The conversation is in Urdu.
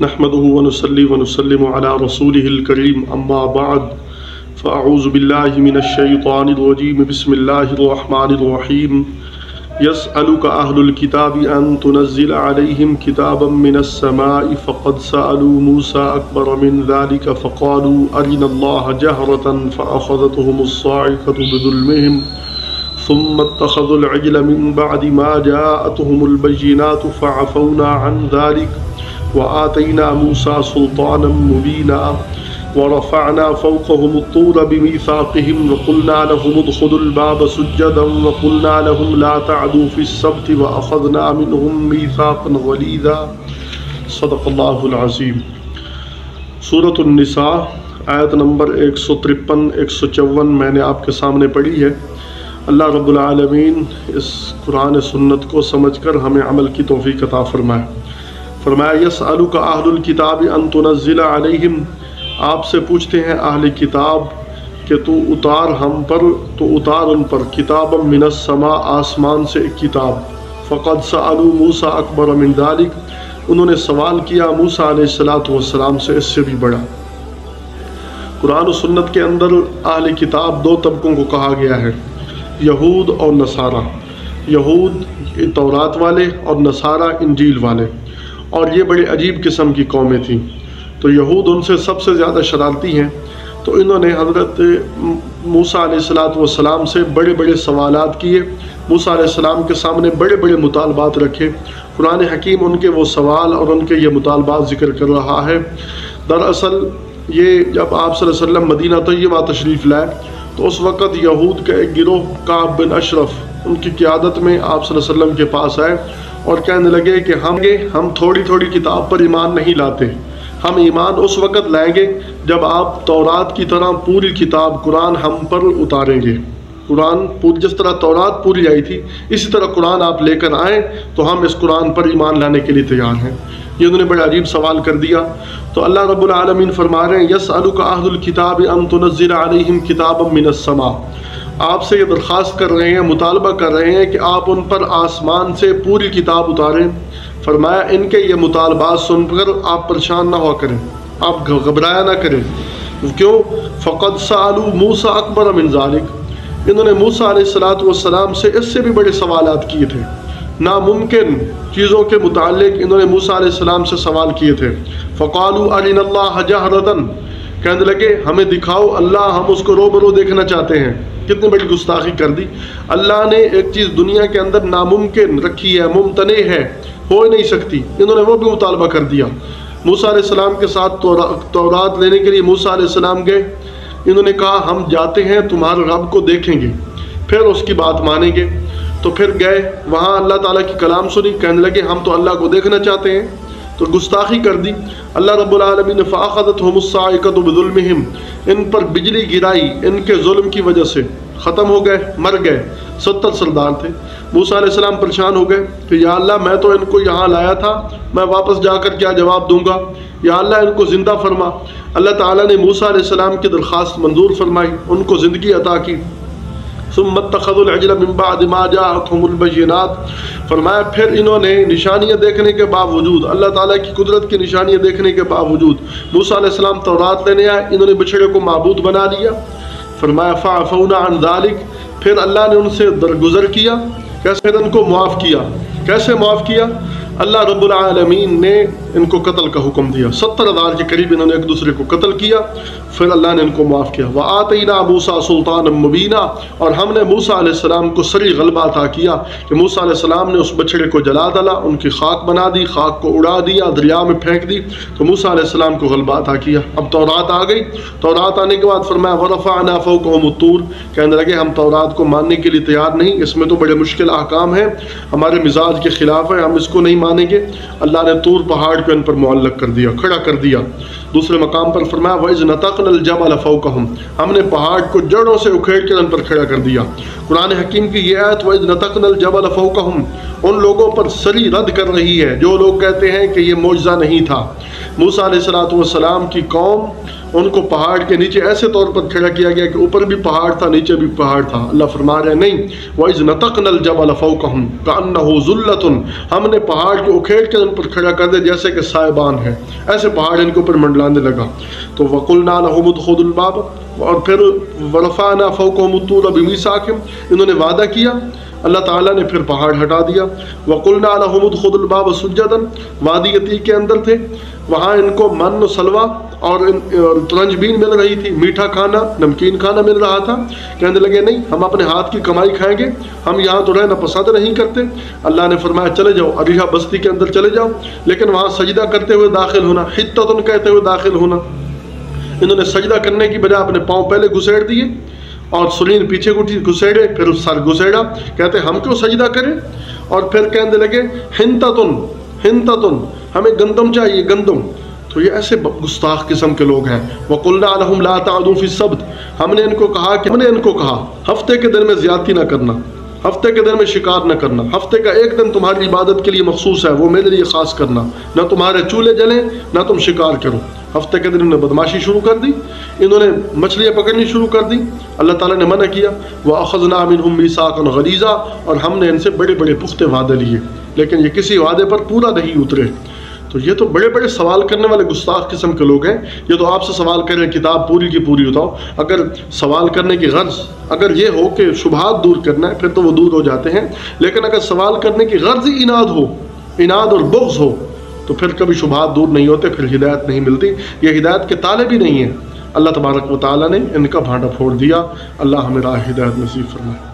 نحمده ونصلي ونسلم على رسوله الكريم اما بعد فاعوذ بالله من الشيطان الرجيم بسم الله الرحمن الرحيم يسألك أهل الكتاب أن تنزل عليهم كتابا من السماء فقد سألوا موسى أكبر من ذلك فقالوا أرنا الله جهرة فأخذتهم الصاعقة بظلمهم ثم اتخذوا العجل من بعد ما جاءتهم البينات فعفونا عن ذلك وآتينا موسى سلطانا مبينا ورفعنا فوقهم الطور بميثاقهم وقلنا لهم ادخلوا الباب سجدا وقلنا لهم لا تعدوا في السبت وأخذنا منهم ميثاقا غليظا صدق اللہ العظیم۔ سورۃ النساء آیت نمبر 153-154 میں نے آپ کے سامنے پڑھی ہے۔ اللہ رب العالمین اس قرآن سنت کو سمجھ کر ہمیں عمل کی توفیق عطا فرمائے۔ فرمایا یسألک اہل الکتاب ان تنزل علیہم، آپ سے پوچھتے ہیں اہل کتاب کہ تو اتار ان پر کتابا من السماء، آسمان سے ایک کتاب۔ فقد سألوا موسیٰ اکبر من ذلک، انہوں نے سوال کیا موسیٰ علیہ السلام سے اس سے بھی بڑا۔ قرآن و سنت کے اندر اہل کتاب دو طبقوں کو کہا گیا ہے، یہود اور نصارہ۔ یہود تورات والے اور نصارہ انجیل والے، اور یہ بڑے عجیب قسم کی قومیں تھیں۔ تو یہود ان سے سب سے زیادہ شرارتی ہیں، تو انہوں نے حضرت موسیٰ علیہ السلام سے بڑے بڑے سوالات کیے، موسیٰ علیہ السلام کے سامنے بڑے بڑے مطالبات رکھے۔ قرآن حکیم ان کے وہ سوال اور ان کے یہ مطالبات ذکر کر رہا ہے۔ دراصل یہ جب آپ صلی اللہ علیہ وسلم مدینہ طیبہ تشریف لائے تو اس وقت یہود کا ایک گروہ کعب بن اشرف ان کی قیادت میں آپ صلی اللہ علیہ وسلم کے پاس آئے اور کہنے لگے کہ ہم تھوڑی تھوڑی کتاب پر ایمان نہیں لاتے، ہم ایمان اس وقت لائیں گے جب آپ تورات کی طرح پوری کتاب قرآن ہم پر اتاریں گے۔ قرآن جس طرح تورات پوری آئی تھی اسی طرح قرآن آپ لے کر آئیں تو ہم اس قرآن پر ایمان لانے کے لیے تیار ہیں۔ یہ انہوں نے بڑا عجیب سوال کر دیا۔ تو اللہ رب العالمین فرما رہے ہیں یسألک اہل الکتاب ان تنزل علیہم کتابا من السماء، آپ سے یہ درخواست کر رہے ہیں، مطالبہ کر رہے ہیں کہ آپ ان پر آسمان سے پوری کتاب اتاریں۔ فرمایا ان کے یہ مطالبات سن کر آپ پریشان نہ ہوا کریں، آپ گھبرایا نہ کریں۔ کیوں؟ فقد سألوا موسیٰ اکبر من ذلک، انہوں نے موسیٰ علیہ السلام سے اس سے بھی بڑے سوالات کیے تھے، ناممکن چیزوں کے متعلق انہوں نے موسیٰ علیہ السلام سے سوال کیے تھے۔ فقالوا ارنا اللہ جہرۃ، کہنے لگے ہمیں دکھاؤ اللہ، ہم اس کو روبرو دیکھنا چاہتے ہیں۔ کتنی بڑی گستاخی کر دی۔ اللہ نے ایک چیز دنیا کے اندر ناممکن رکھی ہے، ممتنع ہے، ہو ہی نہیں سکتی، انہوں نے وہ بھی مطالبہ کر دیا۔ موسیٰ علیہ السلام کے ساتھ تورات لینے کے لیے موسیٰ علیہ السلام گئے، انہوں نے کہا ہم جاتے ہیں تمہارے رب کو دیکھیں گے پھر اس کی بات مانیں گے۔ تو پھر گئے وہاں اللہ تعالیٰ کی کلام سنی، کہنے لگے ہم تو اللہ کو دیکھنا چاہتے ہیں، تو گستاخی کر دی۔ اللہ رب العالمین نے فأخذتهم الصاعقة بظلمهم، ان پر بجلی گرائی ان کے ظلم کی وجہ سے، ختم ہو گئے، مر گئے۔ 70 سردار تھے۔ موسیٰ علیہ السلام پریشان ہو گئے کہ یا اللہ میں تو ان کو یہاں لایا تھا، میں واپس جا کر کیا جواب دوں گا، یا اللہ ان کو زندہ فرما۔ اللہ تعالیٰ نے موسیٰ علیہ السلام کی درخواست منظور فرمائی، ان کو زندگی عطا کی۔ ثم اتخذوا العجل من بعد ما جاءتهم البينات، فرمایا پھر انہوں نے نشانیاں دیکھنے کے باوجود، اللہ تعالیٰ کی قدرت کی نشانیاں دیکھنے کے باوجود، موسیٰ علیہ السلام تورات لینے آئے، انہوں نے بچھڑے کو معبود بنا لیا۔ فرمایا فعفونا عن ذلك، پھر اللہ نے ان سے درگزر کیا، کیسے ان کو معاف کیا، کیسے معاف کیا؟ اللہ رب العالمین نے ان کو قتل کا حکم دیا، 70,000 کے قریب انہوں نے ایک دوسرے کو قتل کیا، پھر اللہ نے ان کو معاف کیا۔ وَآتَيْنَا مُوسَىٰ سُلْطَانًا مُبِينًا، اور ہم نے موسیٰ علیہ السلام کو سری غلبہ عطا کیا کہ موسیٰ علیہ السلام نے اس بچڑے کو جلا ڈالا، ان کی خاک بنا دی، خاک کو اڑا دیا، دریا میں پھینک دی، تو موسیٰ علیہ السلام کو غلبہ عطا کیا۔ اب تورات آ گئی، تورات آنے کے بعد فرمایا وَرَفَعْنَا فَوْقَهُمُ الطُّورَ، کہنے لگے ہم تورات کو ماننے کے لیے تیار نہیں، اس میں تو بڑے مشکل احکام ہیں، ہمارے مزاج کے خلاف ہے، ہم اس کو نہیں مانیں گے۔ اللہ نے طور پہاڑ پہ ان پر معلق کر دیا، کھڑا کر دیا۔ دوسرے مقام پر فرمایا وَإِذْ نَتَقْنَا الْجَبَلَ فَوْقَهُمْ، ہم نے پہاڑ کو جڑوں سے اکھیڑ کر ان پر کھڑا کر دیا۔ قرآن حکیم کی یہ آیت وَإِذْ نَتَقْنَا الْجَبَلَ فَوْقَهُمْ، ان لوگوں پر سری رد کر رہی ہے جو لوگ کہتے ہیں کہ یہ معجزہ نہیں تھا۔ موسیٰ علیہ السلام کی قوم، ان کو پہاڑ کے نیچے ایسے طور پر کھڑا کیا گیا کہ اوپر بھی پہاڑ تھا، نیچے بھی پہاڑ تھا۔ اللہ فرما رہے ہیں نہیں، وَإِذْ نَتَقْنَا الْجَبَلَ فَوْقَهُمْ كَأَنَّهُ ذُلَّةٌ، ہم نے پہاڑ کو اکھیڑ کے ان پر کھڑا کر دیا جیسے کہ سائبان ہے، ایسے پہاڑ ان کے اوپر منڈلانے لگا۔ تو وَقُلْنَا لَهُمُ ادْخُلُوا الْبَابَ، اور پھر وَرَفَعْنَا فَوْقَهُمُ الطُّورَ بِمِيثَاقِهِمْ، انہوں نے وعدہ کیا، اللہ تعالیٰ نے پھر پہاڑ ہٹا دیا۔ وَقُلْنَا لَهُمُ ادْخُلُوا الْبَابَ سُجَّدًا، وادی عتیق کے اندر تھے، وہاں ان کو من و سلوہ اور ترنجبین مل رہی تھی، میٹھا کھانا، نمکین کھانا مل رہا تھا۔ کہنے لگے نہیں، ہم اپنے ہاتھ کی کمائی کھائیں گے، ہم یہاں تو رہنا پسند نہیں کرتے۔ اللہ نے فرمایا چلے جاؤ، اریحہ بستی کے اندر چلے جاؤ، لیکن وہاں سجدہ کرتے ہوئے داخل ہونا، حطۃ کہتے ہوئے داخل ہونا۔ انہوں نے سجدہ کرنے کی بجائے اپنے پاؤں پہلے گھسیڑ دیے اور سرین پیچھے گھسیڑے، پھر سر گھسیڑا، کہتے ہم کیوں سجدہ کریں، اور پھر کہنے لگے حنطۃ، ہمیں گندم چاہیے، گندم۔ تو یہ ایسے گستاخ قسم کے لوگ ہیں۔ وَقُلْنَا لَهُمْ لَا تَعْدُوا فِي السَّبْتِ، ہم نے ان کو کہا ہفتے کے دن میں زیادتی نہ کرنا، ہفتے کے دن میں شکار نہ کرنا، ہفتے کا ایک دن تمہاری عبادت کے لیے مخصوص ہے، وہ میرے لیے خاص کرنا، نہ تمہارے چولہے جلیں نہ تم شکار کرو۔ ہفتے کے دن انہوں نے بدماشی شروع کر دی، انہوں نے مچھلیاں پکڑنی شروع کر دی، اللہ تعالیٰ نے منع کیا۔ وَأَخَذْنَا مِنْهُمْ مِيثَاقًا غَلِيظًا، اور ہم نے ان سے بڑے بڑے پختہ وعدے لیے، لیکن یہ کسی وعدے پر پورا نہیں اترے۔ تو یہ تو بڑے بڑے سوال کرنے والے گستاخ قسم کے لوگ ہیں۔ یہ تو آپ سے سوال کر رہے ہیں کتاب پوری کی پوری بتاؤ، اگر سوال کرنے کی غرض اگر یہ ہو کہ شبہات دور کرنا ہے پھر تو وہ دور ہو جاتے ہیں، لیکن اگر سوال کرنے کی غرض ہی اناد اور بغض ہو تو پھر کبھی شبہات دور نہیں ہوتے، پھر ہدایت نہیں ملتی۔ یہ ہدایت کے طالب ہی نہیں ہیں۔ اللہ تبارک و تعالیٰ نے ان کا بھانڈا پھوڑ دیا۔ اللہ ہمیں راہ ہدایت نصیب فرمائے۔